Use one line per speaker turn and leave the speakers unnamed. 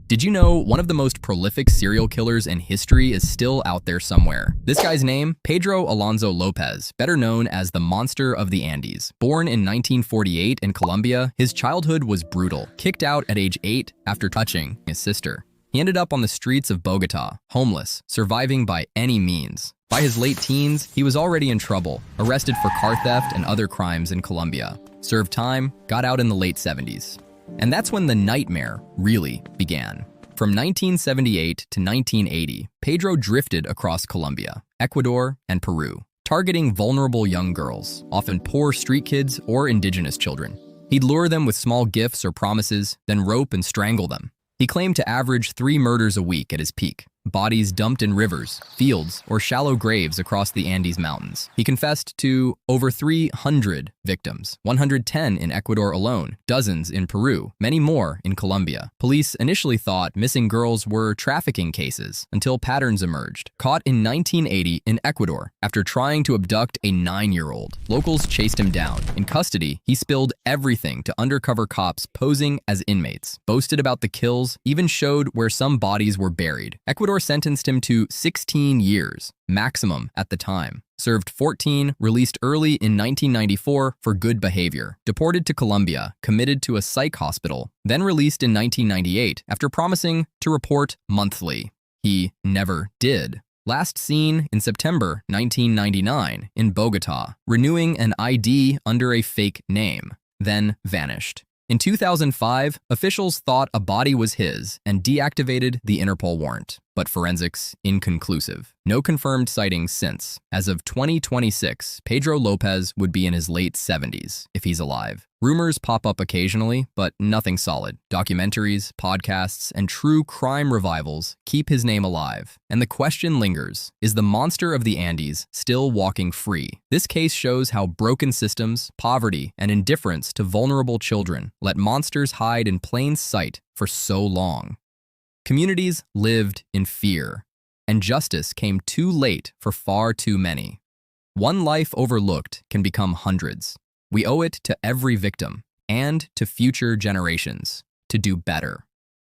Did you know one of the most prolific serial killers in history is still out there somewhere? This guy's name, Pedro Alonso López, better known as the Monster of the Andes. Born in 1948 in Colombia, his childhood was brutal. Kicked out at age 8 after touching his sister. He ended up on the streets of Bogotá, homeless, surviving by any means. By his late teens, he was already in trouble, arrested for car theft and other crimes in Colombia. Served time, got out in the late 70s. And that's when the nightmare really began. From 1978 to 1980, Pedro drifted across Colombia, Ecuador, and Peru, targeting vulnerable young girls, often poor street kids or indigenous children. He'd lure them with small gifts or promises, then rope and strangle them. He claimed to average 3 murders a week at his peak, bodies dumped in rivers, fields, or shallow graves across the Andes Mountains. He confessed to over 300 victims, 110 in Ecuador alone, dozens in Peru, many more in Colombia. Police initially thought missing girls were trafficking cases until patterns emerged. Caught in 1980 in Ecuador after trying to abduct a 9-year-old, locals chased him down. In custody, he spilled everything to undercover cops posing as inmates, boasted about the kills, even showed where some bodies were buried. Ecuador sentenced him to 16 years, maximum at the time. Served 14, released early in 1994 for good behavior. Deported to Colombia, committed to a psych hospital, then released in 1998 after promising to report monthly. He never did. Last seen in September 1999 in Bogotá, renewing an ID under a fake name, then vanished. In 2005, officials thought a body was his and deactivated the Interpol warrant, but forensics inconclusive. No confirmed sightings since. As of 2026, Pedro López would be in his late 70s, if he's alive. Rumors pop up occasionally, but nothing solid. Documentaries, podcasts, and true crime revivals keep his name alive. And the question lingers, is the monster of the Andes still walking free? This case shows how broken systems, poverty, and indifference to vulnerable children let monsters hide in plain sight for so long. Communities lived in fear, and justice came too late for far too many. One life overlooked can become hundreds. We owe it to every victim and to future generations to do better.